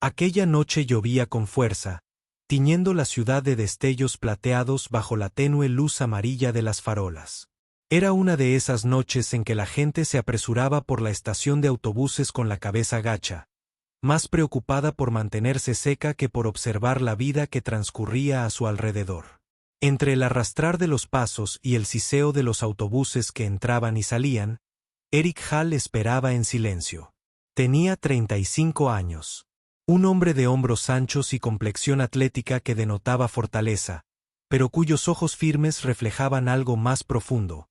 Aquella noche llovía con fuerza, tiñendo la ciudad de destellos plateados bajo la tenue luz amarilla de las farolas. Era una de esas noches en que la gente se apresuraba por la estación de autobuses con la cabeza gacha, más preocupada por mantenerse seca que por observar la vida que transcurría a su alrededor. Entre el arrastrar de los pasos y el siseo de los autobuses que entraban y salían, Eric Hall esperaba en silencio. Tenía 35 años. Un hombre de hombros anchos y complexión atlética que denotaba fortaleza, pero cuyos ojos firmes reflejaban algo más profundo: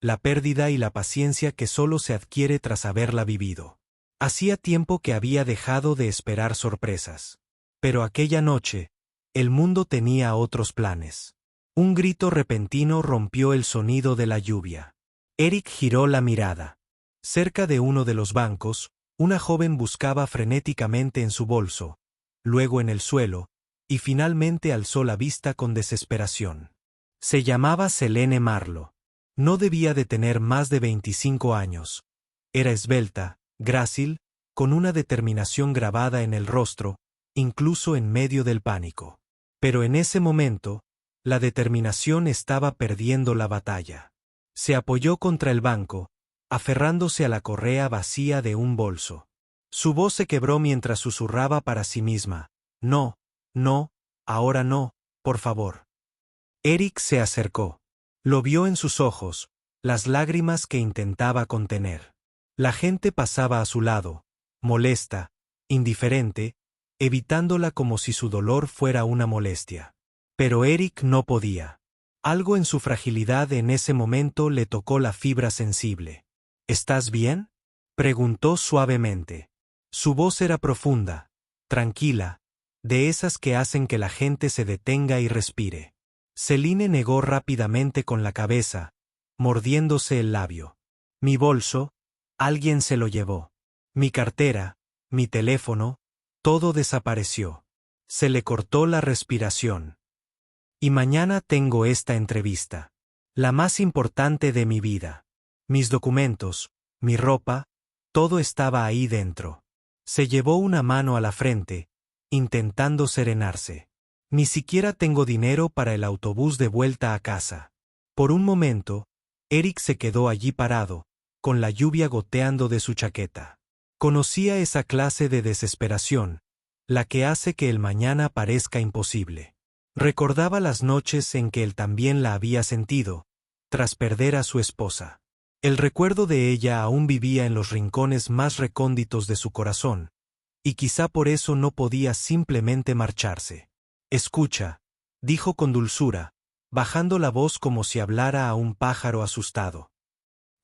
la pérdida y la paciencia que solo se adquiere tras haberla vivido. Hacía tiempo que había dejado de esperar sorpresas. Pero aquella noche, el mundo tenía otros planes. Un grito repentino rompió el sonido de la lluvia. Eric giró la mirada. Cerca de uno de los bancos, una joven buscaba frenéticamente en su bolso, luego en el suelo, y finalmente alzó la vista con desesperación. Se llamaba Selene Marlowe. No debía de tener más de 25 años. Era esbelta, grácil, con una determinación grabada en el rostro, incluso en medio del pánico. Pero en ese momento, la determinación estaba perdiendo la batalla. Se apoyó contra el banco, aferrándose a la correa vacía de un bolso. Su voz se quebró mientras susurraba para sí misma: «No, no, ahora no, por favor». Eric se acercó. Lo vio en sus ojos, las lágrimas que intentaba contener. La gente pasaba a su lado, molesta, indiferente, evitándola como si su dolor fuera una molestia. Pero Eric no podía. Algo en su fragilidad en ese momento le tocó la fibra sensible. «¿Estás bien?», preguntó suavemente. Su voz era profunda, tranquila, de esas que hacen que la gente se detenga y respire. Selene negó rápidamente con la cabeza, mordiéndose el labio. «Mi bolso, alguien se lo llevó. Mi cartera, mi teléfono, todo desapareció». Se le cortó la respiración. «Y mañana tengo esta entrevista. La más importante de mi vida. Mis documentos, mi ropa, todo estaba ahí dentro». Se llevó una mano a la frente, intentando serenarse. «Ni siquiera tengo dinero para el autobús de vuelta a casa». Por un momento, Eric se quedó allí parado, con la lluvia goteando de su chaqueta. Conocía esa clase de desesperación, la que hace que el mañana parezca imposible. Recordaba las noches en que él también la había sentido, tras perder a su esposa. El recuerdo de ella aún vivía en los rincones más recónditos de su corazón, y quizá por eso no podía simplemente marcharse. «Escucha», dijo con dulzura, bajando la voz como si hablara a un pájaro asustado.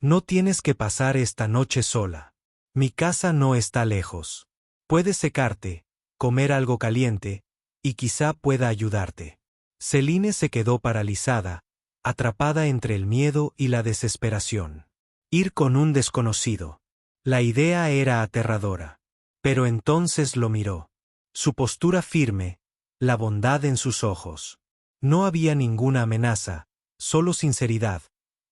«No tienes que pasar esta noche sola. Mi casa no está lejos. Puedes secarte, comer algo caliente, y quizá pueda ayudarte». Selene se quedó paralizada, atrapada entre el miedo y la desesperación. Ir con un desconocido. La idea era aterradora. Pero entonces lo miró. Su postura firme, la bondad en sus ojos. No había ninguna amenaza, solo sinceridad,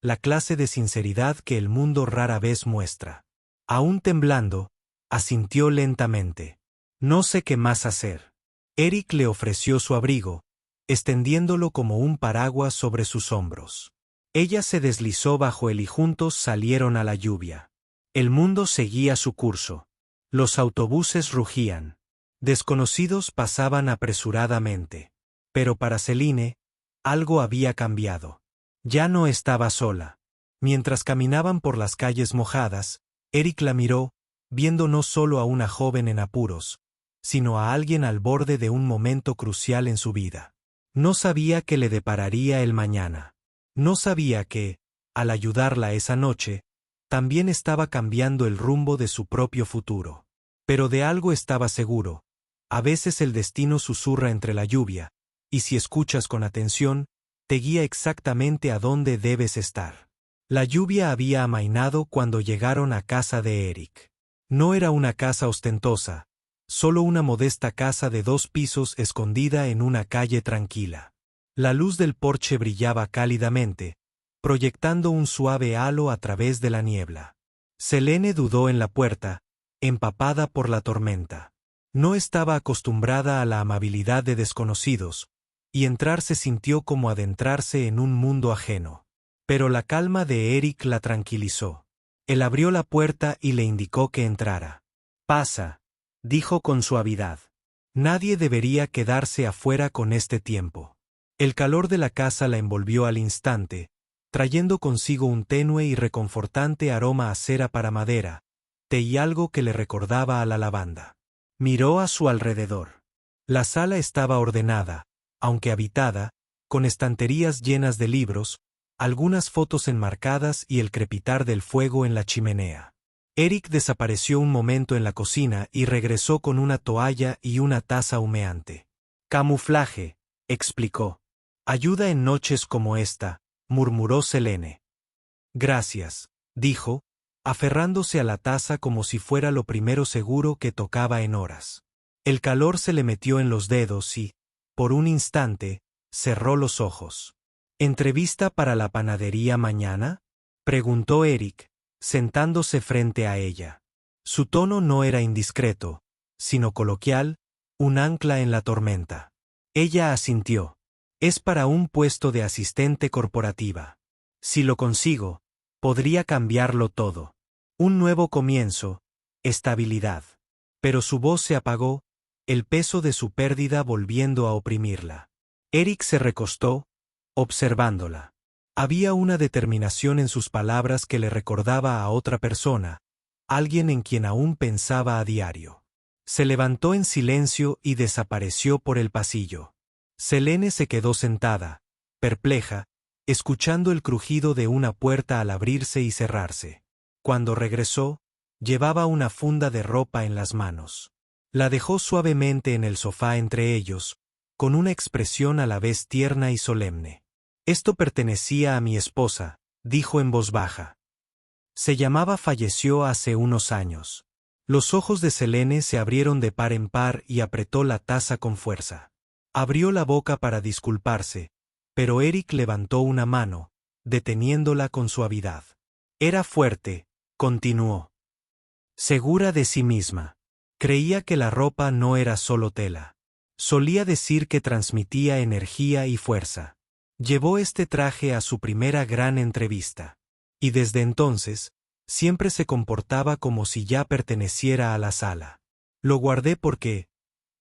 la clase de sinceridad que el mundo rara vez muestra. Aún temblando, asintió lentamente. «No sé qué más hacer». Eric le ofreció su abrigo, extendiéndolo como un paraguas sobre sus hombros. Ella se deslizó bajo él y juntos salieron a la lluvia. El mundo seguía su curso. Los autobuses rugían. Desconocidos pasaban apresuradamente. Pero para Selene, algo había cambiado. Ya no estaba sola. Mientras caminaban por las calles mojadas, Eric la miró, viendo no solo a una joven en apuros, sino a alguien al borde de un momento crucial en su vida. No sabía qué le depararía el mañana. No sabía que, al ayudarla esa noche, también estaba cambiando el rumbo de su propio futuro. Pero de algo estaba seguro: a veces el destino susurra entre la lluvia, y si escuchas con atención, te guía exactamente a dónde debes estar. La lluvia había amainado cuando llegaron a casa de Eric. No era una casa ostentosa, solo una modesta casa de 2 pisos escondida en una calle tranquila. La luz del porche brillaba cálidamente, proyectando un suave halo a través de la niebla. Selene dudó en la puerta, empapada por la tormenta. No estaba acostumbrada a la amabilidad de desconocidos, y entrar se sintió como adentrarse en un mundo ajeno. Pero la calma de Eric la tranquilizó. Él abrió la puerta y le indicó que entrara. «Pasa», dijo con suavidad. Nadie debería quedarse afuera con este tiempo. El calor de la casa la envolvió al instante, trayendo consigo un tenue y reconfortante aroma a cera para madera, té y algo que le recordaba a la lavanda. Miró a su alrededor. La sala estaba ordenada, aunque habitada, con estanterías llenas de libros, algunas fotos enmarcadas y el crepitar del fuego en la chimenea. Eric desapareció un momento en la cocina y regresó con una toalla y una taza humeante. «Camuflaje», explicó. «Ayuda en noches como esta», murmuró Selene. «Gracias», dijo, aferrándose a la taza como si fuera lo primero seguro que tocaba en horas. El calor se le metió en los dedos y, por un instante, cerró los ojos. «¿Entrevista para la panadería mañana?», preguntó Eric, sentándose frente a ella. Su tono no era indiscreto, sino coloquial, un ancla en la tormenta. Ella asintió. «Es para un puesto de asistente corporativa. Si lo consigo, podría cambiarlo todo. Un nuevo comienzo, estabilidad». Pero su voz se apagó, el peso de su pérdida volviendo a oprimirla. Eric se recostó, observándola. Había una determinación en sus palabras que le recordaba a otra persona, alguien en quien aún pensaba a diario. Se levantó en silencio y desapareció por el pasillo. Selene se quedó sentada, perpleja, escuchando el crujido de una puerta al abrirse y cerrarse. Cuando regresó, llevaba una funda de ropa en las manos. La dejó suavemente en el sofá entre ellos, con una expresión a la vez tierna y solemne. «Esto pertenecía a mi esposa», dijo en voz baja. «Se llamaba falleció hace unos años». Los ojos de Selene se abrieron de par en par y apretó la taza con fuerza. Abrió la boca para disculparse, pero Eric levantó una mano, deteniéndola con suavidad. Era fuerte, continuó. Segura de sí misma. Creía que la ropa no era solo tela. Solía decir que transmitía energía y fuerza. Llevó este traje a su primera gran entrevista. Y desde entonces, siempre se comportaba como si ya perteneciera a la sala. Lo guardé porque...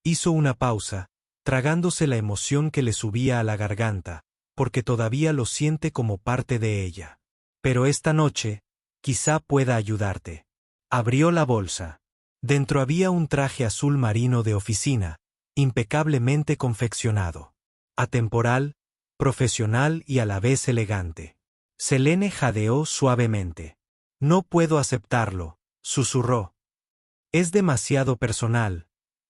Hizo una pausa, tragándose la emoción que le subía a la garganta, porque todavía lo siente como parte de ella. Pero esta noche, quizá pueda ayudarte. Abrió la bolsa. Dentro había un traje azul marino de oficina, impecablemente confeccionado. Atemporal, profesional y a la vez elegante. Selene jadeó suavemente. «No puedo aceptarlo», susurró. «Es demasiado personal,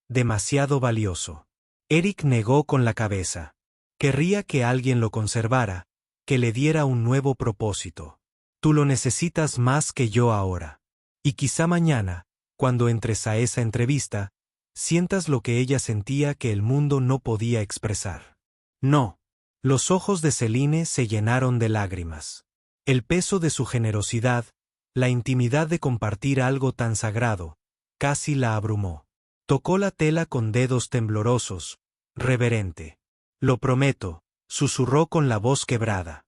demasiado valioso». Eric negó con la cabeza. Querría que alguien lo conservara, que le diera un nuevo propósito. «Tú lo necesitas más que yo ahora. Y quizá mañana, cuando entres a esa entrevista, sientas lo que ella sentía que el mundo no podía expresar». «No». Los ojos de Selene se llenaron de lágrimas. El peso de su generosidad, la intimidad de compartir algo tan sagrado, casi la abrumó. Tocó la tela con dedos temblorosos, reverente. «Lo prometo», susurró con la voz quebrada.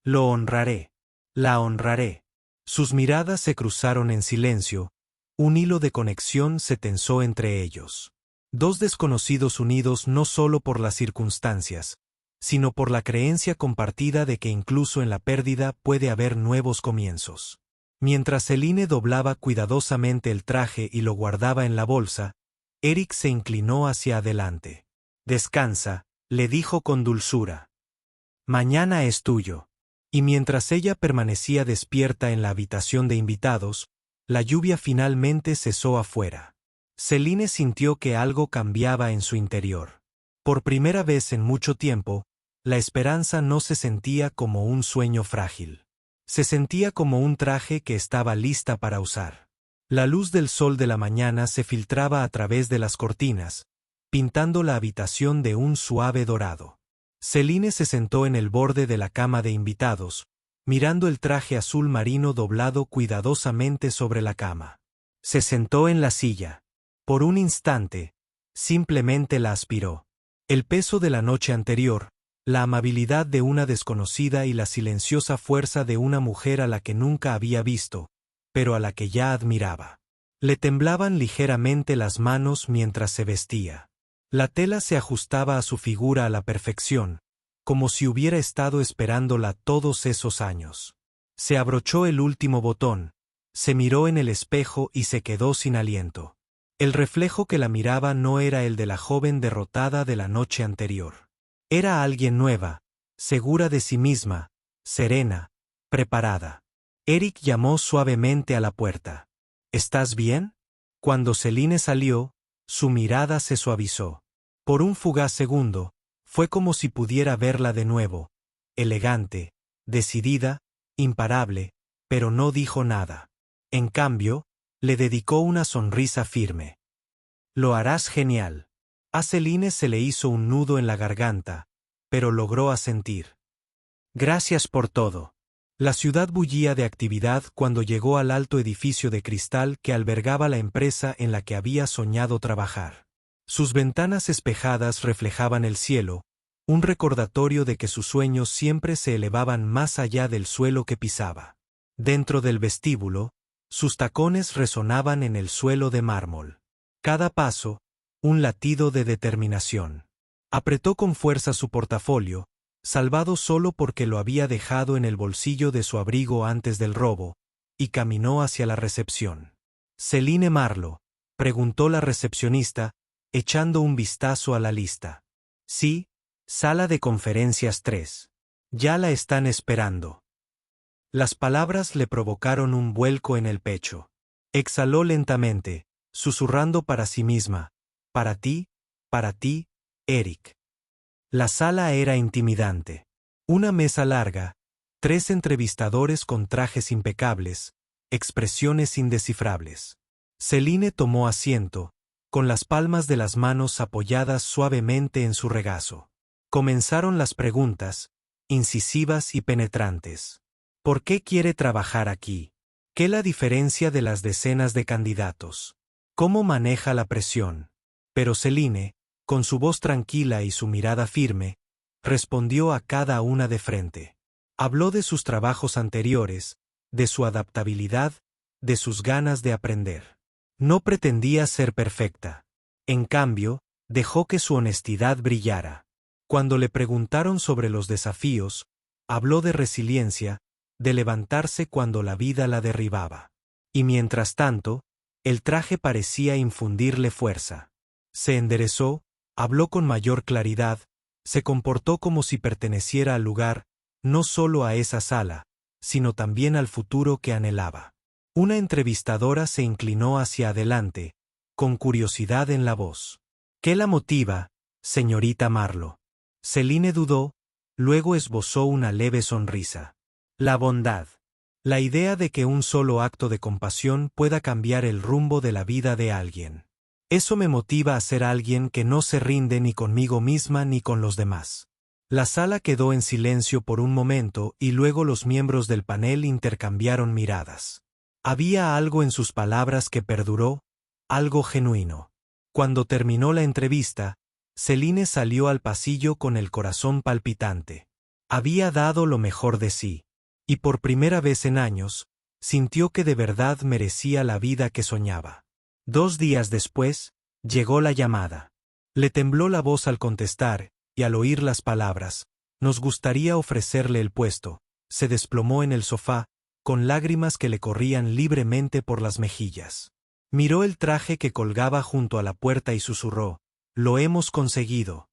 «Lo honraré. La honraré». Sus miradas se cruzaron en silencio, un hilo de conexión se tensó entre ellos. Dos desconocidos unidos no solo por las circunstancias, sino por la creencia compartida de que incluso en la pérdida puede haber nuevos comienzos. Mientras Selene doblaba cuidadosamente el traje y lo guardaba en la bolsa, Eric se inclinó hacia adelante. «Descansa», le dijo con dulzura. «Mañana es tuyo». Y mientras ella permanecía despierta en la habitación de invitados, la lluvia finalmente cesó afuera. Selene sintió que algo cambiaba en su interior. Por primera vez en mucho tiempo, la esperanza no se sentía como un sueño frágil. Se sentía como un traje que estaba lista para usar. La luz del sol de la mañana se filtraba a través de las cortinas, pintando la habitación de un suave dorado. Selene se sentó en el borde de la cama de invitados, mirando el traje azul marino doblado cuidadosamente sobre la cama. Se sentó en la silla. Por un instante, simplemente la aspiró. El peso de la noche anterior, la amabilidad de una desconocida y la silenciosa fuerza de una mujer a la que nunca había visto, pero a la que ya admiraba. Le temblaban ligeramente las manos mientras se vestía. La tela se ajustaba a su figura a la perfección, como si hubiera estado esperándola todos esos años. Se abrochó el último botón, se miró en el espejo y se quedó sin aliento. El reflejo que la miraba no era el de la joven derrotada de la noche anterior. Era alguien nueva, segura de sí misma, serena, preparada. Eric llamó suavemente a la puerta. ¿Estás bien? Cuando Céline salió, su mirada se suavizó. Por un fugaz segundo, fue como si pudiera verla de nuevo, elegante, decidida, imparable, pero no dijo nada. En cambio, le dedicó una sonrisa firme. Lo harás genial. A Céline se le hizo un nudo en la garganta, pero logró asentir. Gracias por todo. La ciudad bullía de actividad cuando llegó al alto edificio de cristal que albergaba la empresa en la que había soñado trabajar. Sus ventanas espejadas reflejaban el cielo, un recordatorio de que sus sueños siempre se elevaban más allá del suelo que pisaba. Dentro del vestíbulo, sus tacones resonaban en el suelo de mármol. Cada paso, un latido de determinación. Apretó con fuerza su portafolio, salvado solo porque lo había dejado en el bolsillo de su abrigo antes del robo, y caminó hacia la recepción. «¿Céline Marlowe?», preguntó la recepcionista, echando un vistazo a la lista. «Sí, sala de conferencias 3. Ya la están esperando». Las palabras le provocaron un vuelco en el pecho. Exhaló lentamente, susurrando para sí misma, para ti, Eric». La sala era intimidante. Una mesa larga, 3 entrevistadores con trajes impecables, expresiones indescifrables. Céline tomó asiento, con las palmas de las manos apoyadas suavemente en su regazo. Comenzaron las preguntas, incisivas y penetrantes. ¿Por qué quiere trabajar aquí? ¿Qué la diferencia de las decenas de candidatos? ¿Cómo maneja la presión? Pero Céline, con su voz tranquila y su mirada firme, respondió a cada una de frente. Habló de sus trabajos anteriores, de su adaptabilidad, de sus ganas de aprender. No pretendía ser perfecta. En cambio, dejó que su honestidad brillara. Cuando le preguntaron sobre los desafíos, habló de resiliencia, de levantarse cuando la vida la derribaba. Y mientras tanto, el traje parecía infundirle fuerza. Se enderezó, habló con mayor claridad, se comportó como si perteneciera al lugar, no solo a esa sala, sino también al futuro que anhelaba. Una entrevistadora se inclinó hacia adelante, con curiosidad en la voz. ¿Qué la motiva, señorita Marlowe? Céline dudó, luego esbozó una leve sonrisa. La bondad. La idea de que un solo acto de compasión pueda cambiar el rumbo de la vida de alguien. Eso me motiva a ser alguien que no se rinde ni conmigo misma ni con los demás. La sala quedó en silencio por un momento y luego los miembros del panel intercambiaron miradas. Había algo en sus palabras que perduró, algo genuino. Cuando terminó la entrevista, Céline salió al pasillo con el corazón palpitante. Había dado lo mejor de sí, y por primera vez en años, sintió que de verdad merecía la vida que soñaba. 2 días después, llegó la llamada. Le tembló la voz al contestar, y al oír las palabras, «Nos gustaría ofrecerle el puesto», se desplomó en el sofá, con lágrimas que le corrían libremente por las mejillas. Miró el traje que colgaba junto a la puerta y susurró, «Lo hemos conseguido».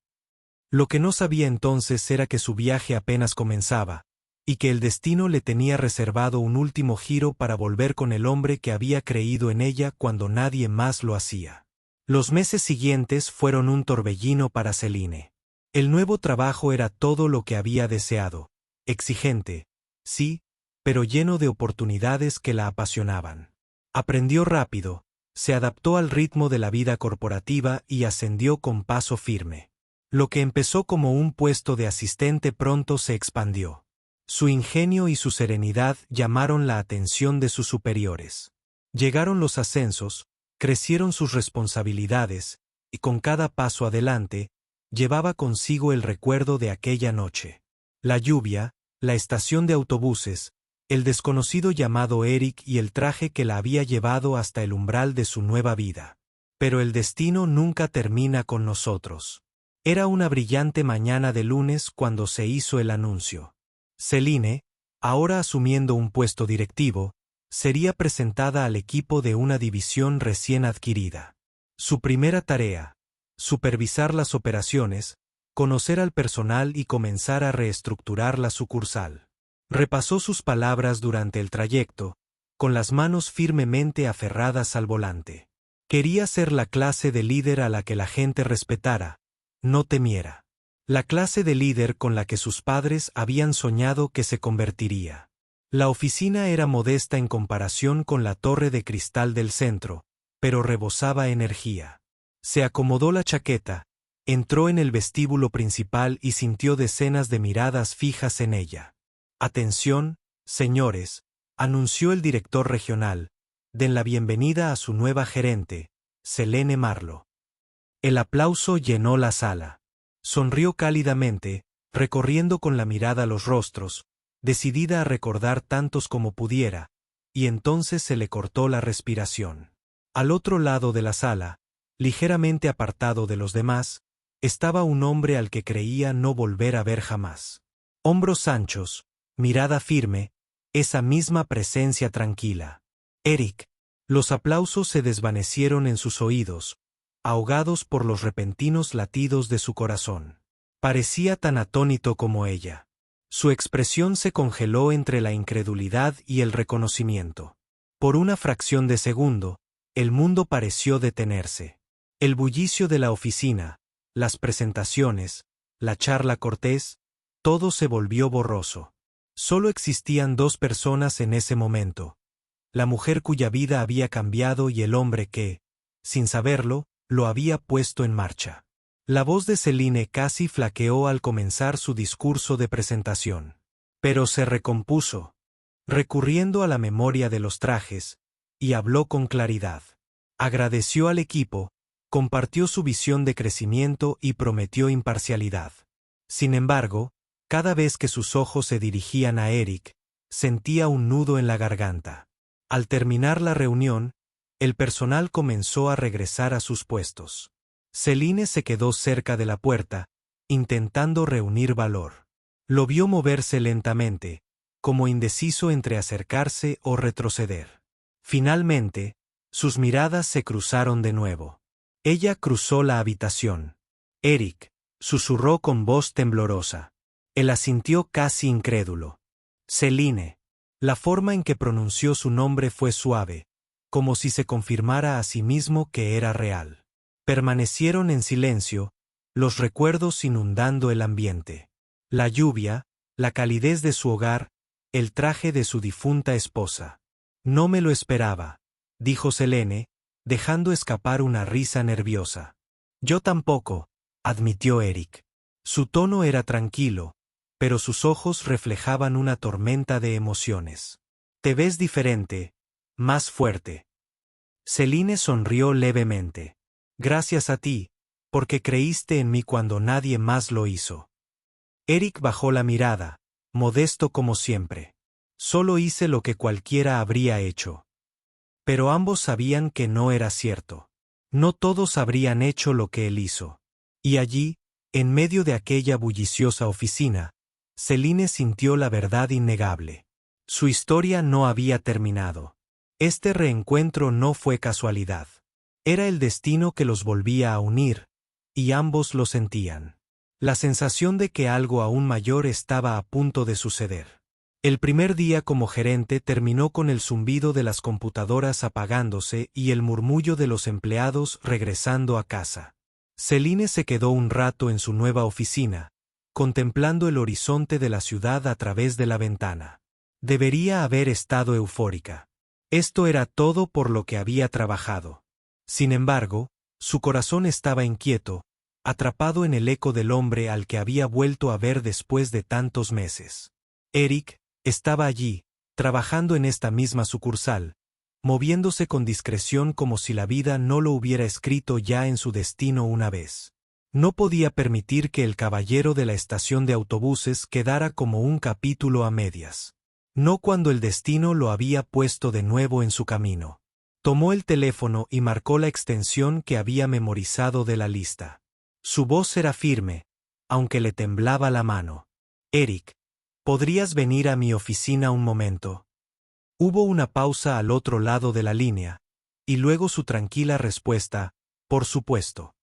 Lo que no sabía entonces era que su viaje apenas comenzaba, y que el destino le tenía reservado un último giro para volver con el hombre que había creído en ella cuando nadie más lo hacía. Los meses siguientes fueron un torbellino para Céline. El nuevo trabajo era todo lo que había deseado, exigente, sí, pero lleno de oportunidades que la apasionaban. Aprendió rápido, se adaptó al ritmo de la vida corporativa y ascendió con paso firme. Lo que empezó como un puesto de asistente pronto se expandió. Su ingenio y su serenidad llamaron la atención de sus superiores. Llegaron los ascensos, Crecieron sus responsabilidades, y con cada paso adelante, llevaba consigo el recuerdo de aquella noche. La lluvia, la estación de autobuses, el desconocido llamado Eric y el traje que la había llevado hasta el umbral de su nueva vida. Pero el destino nunca termina con nosotros. Era una brillante mañana de lunes cuando se hizo el anuncio. Celine, ahora asumiendo un puesto directivo, sería presentada al equipo de una división recién adquirida. Su primera tarea, supervisar las operaciones, conocer al personal y comenzar a reestructurar la sucursal. Repasó sus palabras durante el trayecto, con las manos firmemente aferradas al volante. Quería ser la clase de líder a la que la gente respetara, no temiera. La clase de líder con la que sus padres habían soñado que se convertiría. La oficina era modesta en comparación con la torre de cristal del centro, pero rebosaba energía. Se acomodó la chaqueta, entró en el vestíbulo principal y sintió decenas de miradas fijas en ella. «Atención, señores», anunció el director regional, «den la bienvenida a su nueva gerente, Selene Marlowe». El aplauso llenó la sala. Sonrió cálidamente, recorriendo con la mirada los rostros, decidida a recordar tantos como pudiera, y entonces se le cortó la respiración. Al otro lado de la sala, ligeramente apartado de los demás, estaba un hombre al que creía no volver a ver jamás. Hombros anchos, mirada firme, esa misma presencia tranquila. Eric. Los aplausos se desvanecieron en sus oídos, ahogados por los repentinos latidos de su corazón. Parecía tan atónito como ella. Su expresión se congeló entre la incredulidad y el reconocimiento. Por una fracción de segundo, el mundo pareció detenerse. El bullicio de la oficina, las presentaciones, la charla cortés, todo se volvió borroso. Solo existían dos personas en ese momento: la mujer cuya vida había cambiado y el hombre que, sin saberlo, lo había puesto en marcha. La voz de Celine casi flaqueó al comenzar su discurso de presentación. Pero se recompuso, recurriendo a la memoria de los trajes, y habló con claridad. Agradeció al equipo, compartió su visión de crecimiento y prometió imparcialidad. Sin embargo, cada vez que sus ojos se dirigían a Eric, sentía un nudo en la garganta. Al terminar la reunión, el personal comenzó a regresar a sus puestos. Celine se quedó cerca de la puerta, intentando reunir valor. Lo vio moverse lentamente, como indeciso entre acercarse o retroceder. Finalmente, sus miradas se cruzaron de nuevo. Ella cruzó la habitación. «Eric», susurró con voz temblorosa. Él asintió casi incrédulo. «Celine». La forma en que pronunció su nombre fue suave, como si se confirmara a sí mismo que era real. Permanecieron en silencio, los recuerdos inundando el ambiente. La lluvia, la calidez de su hogar, el traje de su difunta esposa. «No me lo esperaba», dijo Selene, dejando escapar una risa nerviosa. «Yo tampoco», admitió Eric. Su tono era tranquilo, pero sus ojos reflejaban una tormenta de emociones. «Te ves diferente, más fuerte». Celine sonrió levemente. «Gracias a ti, porque creíste en mí cuando nadie más lo hizo». Eric bajó la mirada, modesto como siempre. «Solo hice lo que cualquiera habría hecho». Pero ambos sabían que no era cierto. No todos habrían hecho lo que él hizo. Y allí, en medio de aquella bulliciosa oficina, Celine sintió la verdad innegable. Su historia no había terminado. Este reencuentro no fue casualidad. Era el destino que los volvía a unir, y ambos lo sentían. La sensación de que algo aún mayor estaba a punto de suceder. El primer día como gerente terminó con el zumbido de las computadoras apagándose y el murmullo de los empleados regresando a casa. Celine se quedó un rato en su nueva oficina, contemplando el horizonte de la ciudad a través de la ventana. Debería haber estado eufórica. Esto era todo por lo que había trabajado. Sin embargo, su corazón estaba inquieto, atrapado en el eco del hombre al que había vuelto a ver después de tantos meses. Eric estaba allí, trabajando en esta misma sucursal, moviéndose con discreción como si la vida no lo hubiera escrito ya en su destino una vez. No podía permitir que el caballero de la estación de autobuses quedara como un capítulo a medias. No cuando el destino lo había puesto de nuevo en su camino. Tomó el teléfono y marcó la extensión que había memorizado de la lista. Su voz era firme, aunque le temblaba la mano. Eric, ¿podrías venir a mi oficina un momento? Hubo una pausa al otro lado de la línea, y luego su tranquila respuesta, por supuesto.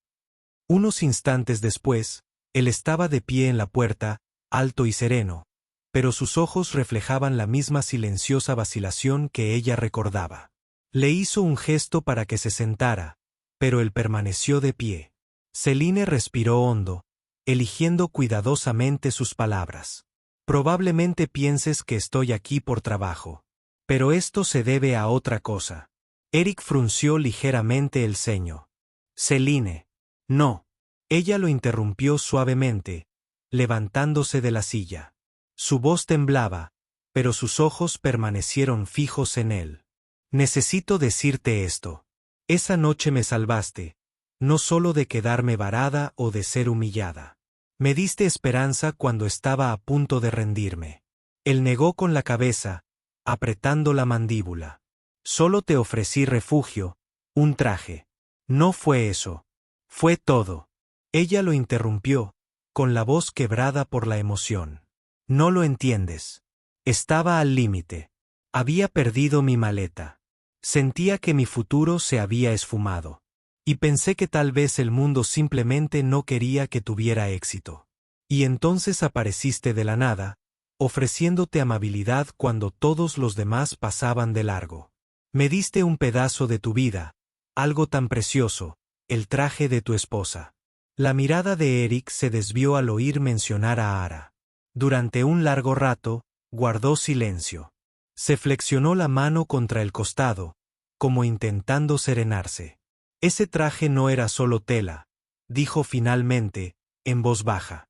Unos instantes después, él estaba de pie en la puerta, alto y sereno, pero sus ojos reflejaban la misma silenciosa vacilación que ella recordaba. Le hizo un gesto para que se sentara, pero él permaneció de pie. Celine respiró hondo, eligiendo cuidadosamente sus palabras. Probablemente pienses que estoy aquí por trabajo. Pero esto se debe a otra cosa. Eric frunció ligeramente el ceño. Celine. No. Ella lo interrumpió suavemente, levantándose de la silla. Su voz temblaba, pero sus ojos permanecieron fijos en él. Necesito decirte esto. Esa noche me salvaste, no solo de quedarme varada o de ser humillada. Me diste esperanza cuando estaba a punto de rendirme. Él negó con la cabeza, apretando la mandíbula. Solo te ofrecí refugio, un traje. No fue eso. Fue todo. Ella lo interrumpió, con la voz quebrada por la emoción. No lo entiendes. Estaba al límite. Había perdido mi maleta. Sentía que mi futuro se había esfumado. Y pensé que tal vez el mundo simplemente no quería que tuviera éxito. Y entonces apareciste de la nada, ofreciéndote amabilidad cuando todos los demás pasaban de largo. Me diste un pedazo de tu vida, algo tan precioso, el traje de tu esposa. La mirada de Eric se desvió al oír mencionar a Ara. Durante un largo rato, guardó silencio. Se flexionó la mano contra el costado, como intentando serenarse. Ese traje no era solo tela, dijo finalmente, en voz baja.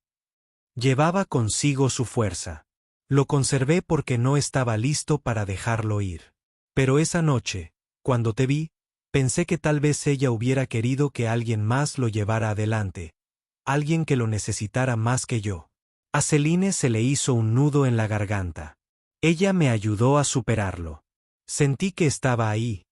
Llevaba consigo su fuerza. Lo conservé porque no estaba listo para dejarlo ir. Pero esa noche, cuando te vi, pensé que tal vez ella hubiera querido que alguien más lo llevara adelante, alguien que lo necesitara más que yo. A Celine se le hizo un nudo en la garganta. Ella me ayudó a superarlo. Sentí que estaba ahí,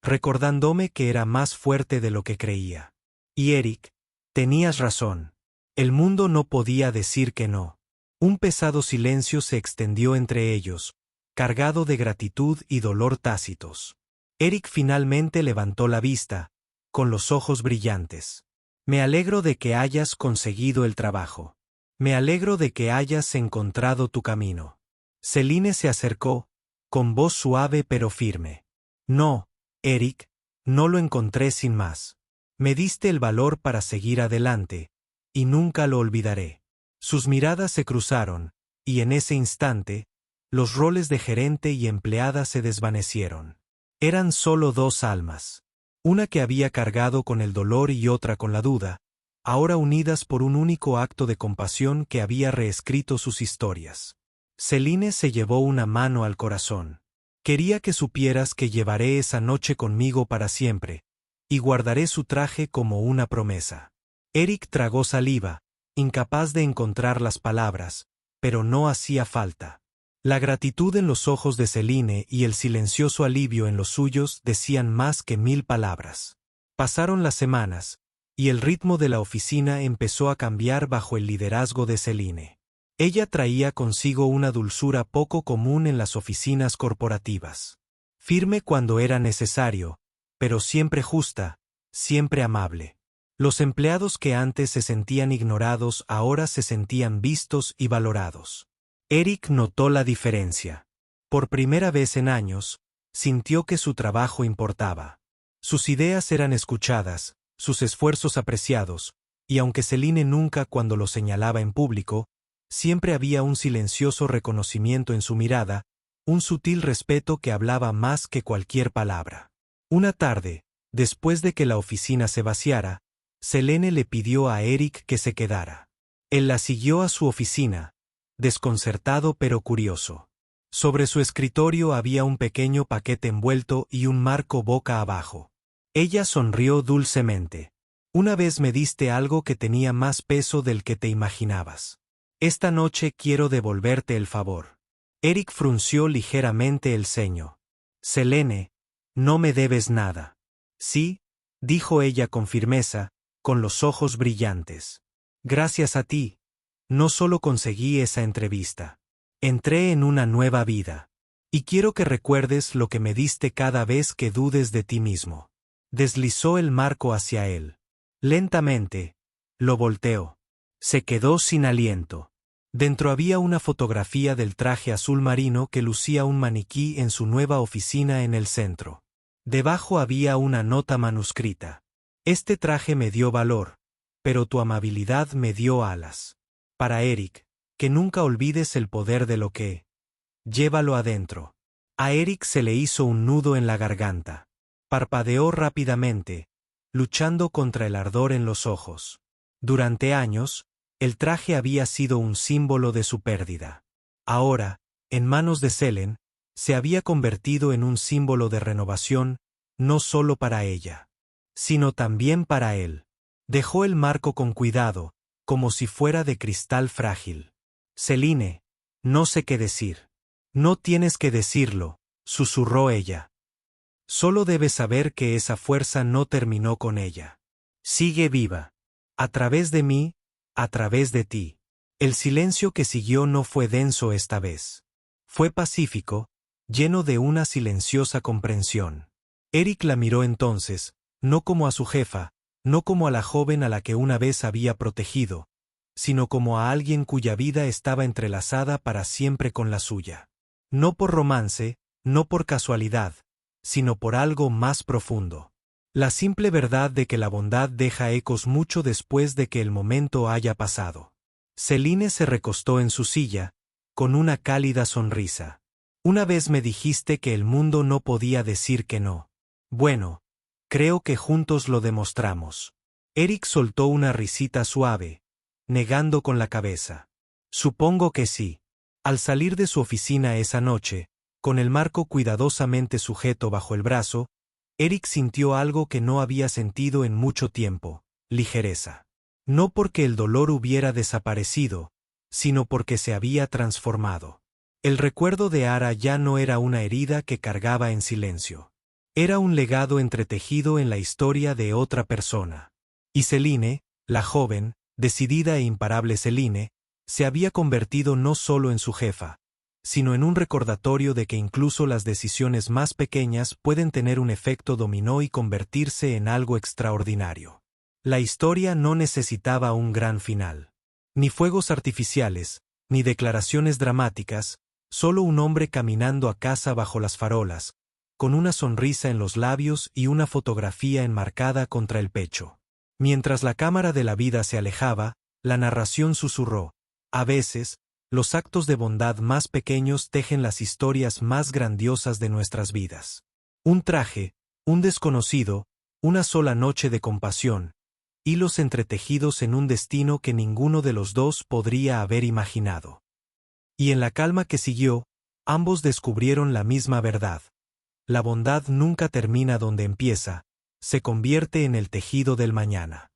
recordándome que era más fuerte de lo que creía. Y Eric, tenías razón. El mundo no podía decir que no. Un pesado silencio se extendió entre ellos, cargado de gratitud y dolor tácitos. Eric finalmente levantó la vista, con los ojos brillantes. Me alegro de que hayas conseguido el trabajo. Me alegro de que hayas encontrado tu camino. Celine se acercó, con voz suave pero firme. No, Eric, no lo encontré sin más. Me diste el valor para seguir adelante, y nunca lo olvidaré. Sus miradas se cruzaron, y en ese instante, los roles de gerente y empleada se desvanecieron. Eran solo dos almas. Una que había cargado con el dolor y otra con la duda, ahora unidas por un único acto de compasión que había reescrito sus historias. Celine se llevó una mano al corazón. Quería que supieras que llevaré esa noche conmigo para siempre, y guardaré su traje como una promesa. Eric tragó saliva, incapaz de encontrar las palabras, pero no hacía falta. La gratitud en los ojos de Celine y el silencioso alivio en los suyos decían más que 1000 palabras. Pasaron las semanas, y el ritmo de la oficina empezó a cambiar bajo el liderazgo de Celine. Ella traía consigo una dulzura poco común en las oficinas corporativas. Firme cuando era necesario, pero siempre justa, siempre amable. Los empleados que antes se sentían ignorados ahora se sentían vistos y valorados. Eric notó la diferencia. Por primera vez en años, sintió que su trabajo importaba. Sus ideas eran escuchadas, sus esfuerzos apreciados, y aunque Celine nunca cuando lo señalaba en público, siempre había un silencioso reconocimiento en su mirada, un sutil respeto que hablaba más que cualquier palabra. Una tarde, después de que la oficina se vaciara, Celine le pidió a Eric que se quedara. Él la siguió a su oficina, desconcertado pero curioso. Sobre su escritorio había un pequeño paquete envuelto y un marco boca abajo. Ella sonrió dulcemente. Una vez me diste algo que tenía más peso del que te imaginabas. Esta noche quiero devolverte el favor. Eric frunció ligeramente el ceño. Selene, no me debes nada. Sí, dijo ella con firmeza, con los ojos brillantes. Gracias a ti. No solo conseguí esa entrevista. Entré en una nueva vida. Y quiero que recuerdes lo que me diste cada vez que dudes de ti mismo. Deslizó el marco hacia él. Lentamente. Lo volteó. Se quedó sin aliento. Dentro había una fotografía del traje azul marino que lucía un maniquí en su nueva oficina en el centro. Debajo había una nota manuscrita. Este traje me dio valor, pero tu amabilidad me dio alas. Para Eric, que nunca olvides el poder de lo que. Llévalo adentro. A Eric se le hizo un nudo en la garganta. Parpadeó rápidamente, luchando contra el ardor en los ojos. Durante años, el traje había sido un símbolo de su pérdida. Ahora, en manos de Selene, se había convertido en un símbolo de renovación, no solo para ella, sino también para él. Dejó el marco con cuidado, como si fuera de cristal frágil. Selene, no sé qué decir. No tienes que decirlo, susurró ella. Solo debes saber que esa fuerza no terminó con ella. Sigue viva. A través de mí, a través de ti. El silencio que siguió no fue denso esta vez. Fue pacífico, lleno de una silenciosa comprensión. Eric la miró entonces, no como a su jefa, no como a la joven a la que una vez había protegido, sino como a alguien cuya vida estaba entrelazada para siempre con la suya. No por romance, no por casualidad, sino por algo más profundo. La simple verdad de que la bondad deja ecos mucho después de que el momento haya pasado. Selene se recostó en su silla, con una cálida sonrisa. Una vez me dijiste que el mundo no podía decir que no. Bueno, creo que juntos lo demostramos. Eric soltó una risita suave, negando con la cabeza. Supongo que sí. Al salir de su oficina esa noche, con el marco cuidadosamente sujeto bajo el brazo, Eric sintió algo que no había sentido en mucho tiempo: ligereza. No porque el dolor hubiera desaparecido, sino porque se había transformado. El recuerdo de Ara ya no era una herida que cargaba en silencio. Era un legado entretejido en la historia de otra persona. Y Selene, la joven, decidida e imparable Selene, se había convertido no solo en su jefa, sino en un recordatorio de que incluso las decisiones más pequeñas pueden tener un efecto dominó y convertirse en algo extraordinario. La historia no necesitaba un gran final. Ni fuegos artificiales, ni declaraciones dramáticas, solo un hombre caminando a casa bajo las farolas, con una sonrisa en los labios y una fotografía enmarcada contra el pecho. Mientras la cámara de la vida se alejaba, la narración susurró: a veces, los actos de bondad más pequeños tejen las historias más grandiosas de nuestras vidas. Un traje, un desconocido, una sola noche de compasión, hilos entretejidos en un destino que ninguno de los dos podría haber imaginado. Y en la calma que siguió, ambos descubrieron la misma verdad. La bondad nunca termina donde empieza, se convierte en el tejido del mañana.